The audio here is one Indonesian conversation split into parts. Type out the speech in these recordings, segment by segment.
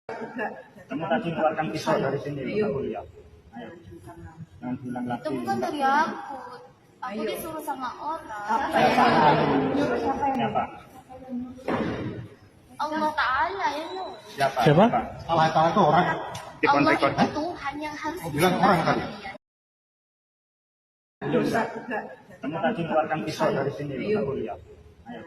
Kamu tadi keluarkan pisau dari sini, aku lihat. Ayo. Jangan bilang lagi. Itu bukan dari aku. Aku disuruh sama orang. Siapa? Allah Ta'ala ya lo. Siapa? Allah Ta'ala itu orang. Allah itu Tuhan yang harus bilang orang kan? Kamu tadi keluarkan pisau dari sini, aku lihat. Ayo.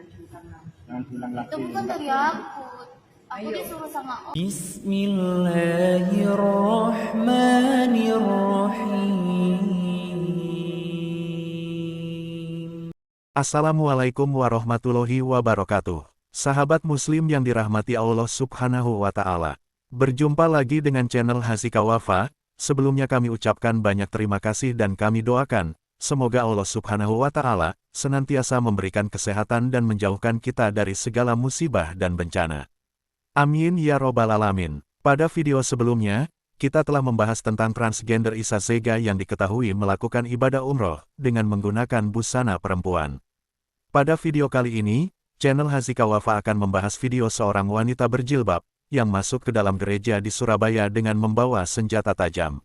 Jangan bilang lagi. Itu bukan dari aku. Aku disuruh sama orang. Bismillahirrahmanirrahim. Assalamualaikum warahmatullahi wabarakatuh. Sahabat muslim yang dirahmati Allah subhanahu wa ta'ala. Berjumpa lagi dengan channel Hasika Wafa. Sebelumnya kami ucapkan banyak terima kasih dan kami doakan, semoga Allah subhanahu wa ta'ala senantiasa memberikan kesehatan dan menjauhkan kita dari segala musibah dan bencana. Amin ya robbal alamin. Pada video sebelumnya, kita telah membahas tentang transgender Isa Zega yang diketahui melakukan ibadah umroh dengan menggunakan busana perempuan. Pada video kali ini, channel Hasika Wafa akan membahas video seorang wanita berjilbab yang masuk ke dalam gereja di Surabaya dengan membawa senjata tajam.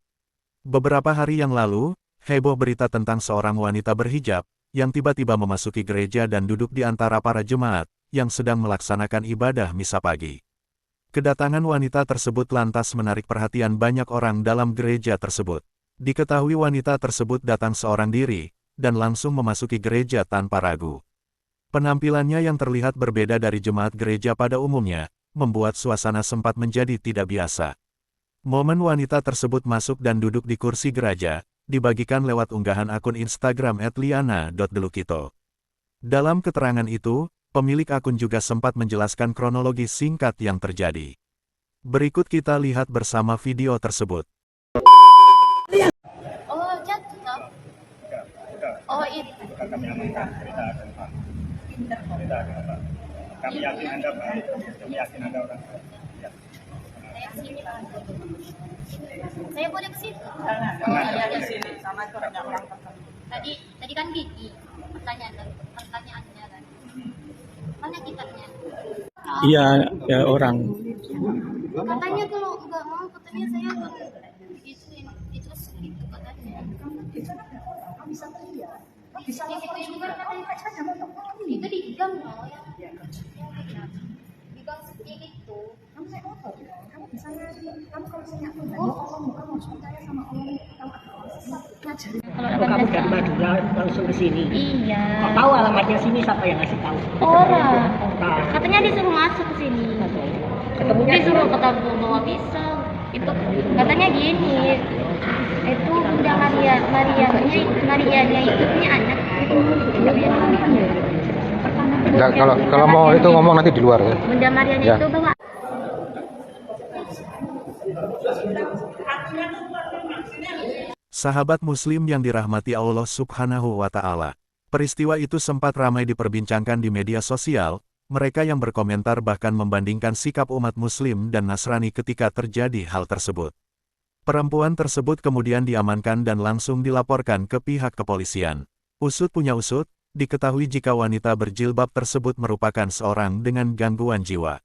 Beberapa hari yang lalu, heboh berita tentang seorang wanita berhijab yang tiba-tiba memasuki gereja dan duduk di antara para jemaat yang sedang melaksanakan ibadah misa pagi. Kedatangan wanita tersebut lantas menarik perhatian banyak orang dalam gereja tersebut. Diketahui wanita tersebut datang seorang diri, dan langsung memasuki gereja tanpa ragu. Penampilannya yang terlihat berbeda dari jemaat gereja pada umumnya, membuat suasana sempat menjadi tidak biasa. Momen wanita tersebut masuk dan duduk di kursi gereja, dibagikan lewat unggahan akun Instagram @liana.delukito. Dalam keterangan itu, pemilik akun juga sempat menjelaskan kronologi singkat yang terjadi. Berikut kita lihat bersama video tersebut. Oh, jatuh toh? Oh, itu. Bukan kami amankan, kita akan Pak. Kita akan Pak. Kami yakin Anda Pak. Kami yakin Anda orang Pak. Ya. Saya kesini Pak. Saya boleh ke situ? Iya di sini sama itu ada orang tertentu. Tadi kan gigi. Pertanyaannya kan. Mana kitabnya? Iya, ya orang. Katanya kalau nggak mau, katanya saya akan itu gitu katanya. Bisa lihat. Bisa itu juga katanya. Itu di gang loh ya. Di gang segini itu. Kamu saya motor. Kamu bisa kamu kalau saya Allah kamu harus percaya sama Allah. Kalau kamu dari Madura langsung ke sini. Iya. Kau tahu alamatnya sini, siapa yang ngasih tahu? Orang. Katanya disuruh masuk ke sini. Ketemunya Disuruh ketemu bawa pisau. Itu katanya gini. Itu Bunda Marianya itu punya anak. Enggak, kalau mau itu ngomong nanti di luar ya. Bunda Marianya Ya. itu bawa. Sahabat muslim yang dirahmati Allah subhanahu wa ta'ala. Peristiwa itu sempat ramai diperbincangkan di media sosial, mereka yang berkomentar bahkan membandingkan sikap umat muslim dan Nasrani ketika terjadi hal tersebut. Perempuan tersebut kemudian diamankan dan langsung dilaporkan ke pihak kepolisian. Usut punya usut, diketahui jika wanita berjilbab tersebut merupakan seorang dengan gangguan jiwa.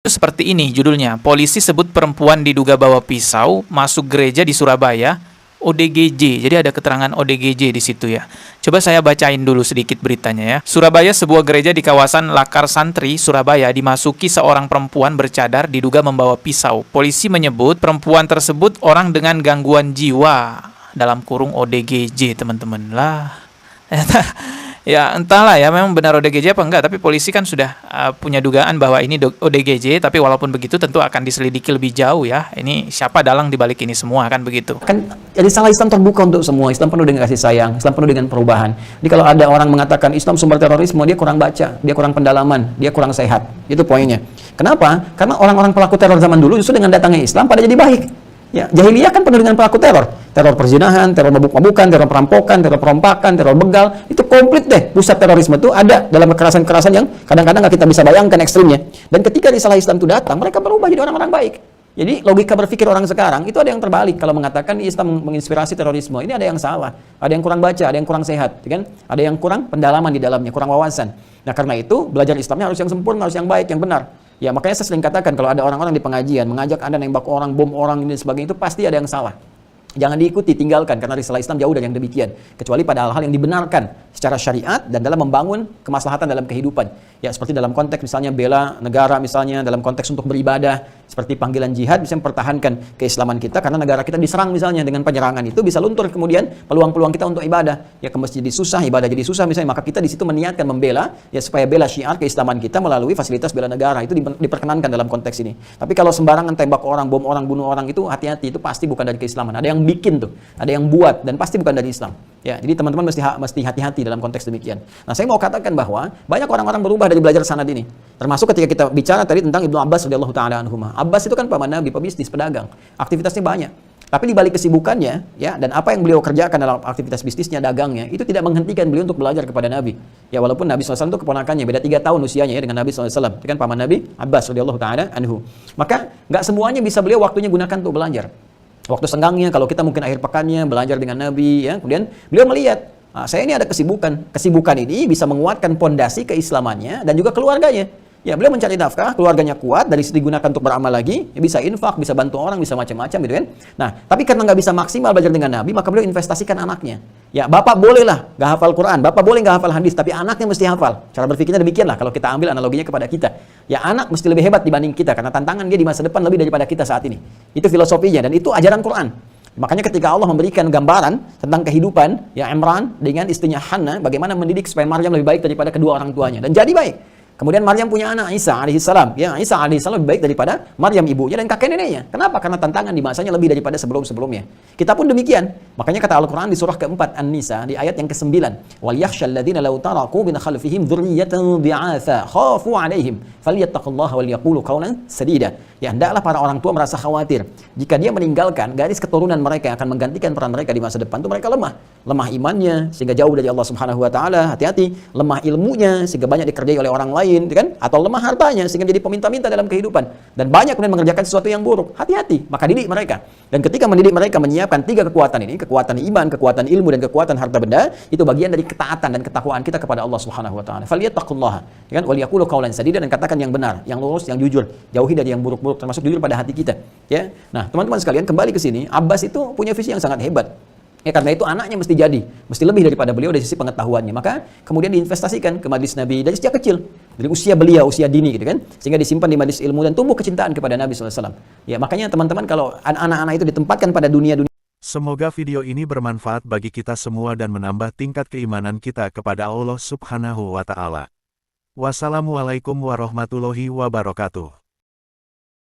Seperti ini judulnya, polisi sebut perempuan diduga bawa pisau masuk gereja di Surabaya, ODGJ. Jadi ada keterangan ODGJ di situ ya. Coba saya bacain dulu sedikit beritanya ya. Surabaya, sebuah gereja di kawasan Lakar Santri, Surabaya dimasuki seorang perempuan bercadar diduga membawa pisau. Polisi menyebut perempuan tersebut orang dengan gangguan jiwa, dalam kurung ODGJ teman-teman lah. Ya entahlah ya, memang benar ODGJ apa enggak, tapi polisi kan sudah punya dugaan bahwa ini ODGJ, tapi walaupun begitu tentu akan diselidiki lebih jauh ya. Ini siapa dalang dibalik ini semua, kan begitu. Kan jadi salah Islam terbuka untuk semua. Islam penuh dengan kasih sayang, Islam penuh dengan perubahan. Jadi kalau ada orang mengatakan Islam sumber terorisme, dia kurang baca, dia kurang pendalaman, dia kurang sehat. Itu poinnya. Kenapa? Karena orang-orang pelaku teror zaman dulu justru dengan datangnya Islam pada jadi baik. Ya, jahiliyah kan penuh dengan pelaku teror. Teror perzinahan, teror mabuk-mabukan, teror perampokan, teror perompakan, teror begal. Itu komplit deh. Pusat terorisme itu ada dalam kekerasan-kekerasan yang kadang-kadang nggak kita bisa bayangkan ekstrimnya. Dan ketika risalah Islam itu datang, mereka berubah jadi orang-orang baik. Jadi logika berpikir orang sekarang itu ada yang terbalik. Kalau mengatakan Islam menginspirasi terorisme, ini ada yang salah. Ada yang kurang baca, ada yang kurang sehat. Kan? Ada yang kurang pendalaman di dalamnya, kurang wawasan. Nah karena itu, belajar Islamnya harus yang sempurna, harus yang baik, yang benar. Ya, makanya saya sering katakan kalau ada orang-orang di pengajian mengajak Anda nembak orang, bom orang ini dan sebagainya, itu pasti ada yang salah. Jangan diikuti, tinggalkan, karena risalah Islam jauh dari yang demikian. Kecuali pada hal-hal yang dibenarkan secara syariat dan dalam membangun kemaslahatan dalam kehidupan. Ya, seperti dalam konteks misalnya bela negara, misalnya dalam konteks untuk beribadah, seperti panggilan jihad bisa mempertahankan keislaman kita karena negara kita diserang misalnya, dengan penyerangan itu bisa luntur kemudian peluang-peluang kita untuk ibadah. Ya, ke masjid jadi susah, ibadah jadi susah misalnya, maka kita di situ meniatkan membela ya supaya bela syiar keislaman kita melalui fasilitas bela negara, itu diperkenankan dalam konteks ini. Tapi kalau sembarangan tembak orang, bom orang, bunuh orang, itu hati-hati, itu pasti bukan dari keislaman. Ada yang bikin tuh, ada yang buat, dan pasti bukan dari Islam. Ya, jadi teman-teman mesti hati-hati dalam konteks demikian. Nah, saya mau katakan bahwa banyak orang-orang berubah dari belajar sanad ini. Termasuk ketika kita bicara tadi tentang Ibnu Abbas radhiyallahu taala anhuma. Abbas itu kan paman Nabi, pebisnis, pedagang. Aktivitasnya banyak. Tapi di balik kesibukannya, ya, dan apa yang beliau kerjakan dalam aktivitas bisnisnya, dagangnya, itu tidak menghentikan beliau untuk belajar kepada Nabi. Ya, walaupun Nabi SAW itu keponakannya, beda 3 tahun usianya ya dengan Nabi SAW. Itu kan paman Nabi, Abbas radhiyallahu taala anhu. Maka nggak semuanya bisa beliau waktunya gunakan untuk belajar. Waktu senggangnya, kalau kita mungkin akhir pekannya belajar dengan Nabi, ya, kemudian beliau melihat, saya ini ada kesibukan. Kesibukan ini bisa menguatkan pondasi keislamannya dan juga keluarganya. Ya, beliau mencari nafkah, keluarganya kuat, dari situ digunakan untuk beramal lagi, ya, bisa infak, bisa bantu orang, bisa macam-macam gitu kan. Nah, tapi karena nggak bisa maksimal belajar dengan Nabi, maka beliau investasikan anaknya. Ya, bapak bolehlah nggak hafal Quran, bapak boleh nggak hafal hadis, tapi anaknya mesti hafal. Cara berpikirnya demikianlah kalau kita ambil analoginya kepada kita. Ya, anak mesti lebih hebat dibanding kita, karena tantangan dia di masa depan lebih daripada kita saat ini. Itu filosofinya, dan itu ajaran Quran. Makanya ketika Allah memberikan gambaran tentang kehidupan ya Imran dengan istrinya Hannah, bagaimana mendidik supaya Maryam lebih baik daripada kedua orang tuanya, dan jadi baik. Kemudian Maryam punya anak Isa alaihissalam. Ya, Isa alaihissalam lebih baik daripada Maryam ibunya dan kakek neneknya. Kenapa? Karena tantangan di masanya lebih daripada sebelum-sebelumnya. Kita pun demikian. Makanya kata Al-Quran di surah keempat An-Nisa di ayat yang ke-9, "Wal yakhshal ladzina law taraku min khalfihim dzurriyyatan dhi'atha khafu 'alaihim falyattaqullaha wal yaqulu qawlan sadida." Ya, hendaklah para orang tua merasa khawatir jika dia meninggalkan garis keturunan mereka yang akan menggantikan peran mereka di masa depan, itu mereka lemah imannya sehingga jauh dari Allah Subhanahu wa taala, hati-hati, lemah ilmunya sehingga banyak dikerjai oleh orang lain, kan? Atau lemah hartanya sehingga jadi peminta-minta dalam kehidupan dan banyak kemudian mengerjakan sesuatu yang buruk. Hati-hati, maka didik mereka. Dan ketika mendidik mereka menyiapkan 3 kekuatan ini, kekuatan iman, kekuatan ilmu, dan kekuatan harta benda, itu bagian dari ketaatan dan ketakwaan kita kepada Allah Subhanahu wa taala. Falyattaqullaha, kan? Wal yaqulu qawlan sadida, dan katakan yang benar, yang lurus, yang jujur, jauhi dari yang buruk-buruk, termasuk jujur pada hati kita, ya. Nah, teman-teman sekalian, kembali ke sini, Abbas itu punya visi yang sangat hebat. Ya, karena itu anaknya mesti lebih daripada beliau dari sisi pengetahuannya. Maka kemudian diinvestasikan ke majelis Nabi dari sejak kecil, dari usia belia, usia dini gitu kan, sehingga disimpan di majelis ilmu dan tumbuh kecintaan kepada Nabi SAW. Ya, makanya teman-teman, kalau anak-anak itu ditempatkan pada dunia-dunia. Semoga video ini bermanfaat bagi kita semua dan menambah tingkat keimanan kita kepada Allah Subhanahu wa Ta'ala. Wassalamualaikum warahmatullahi wabarakatuh.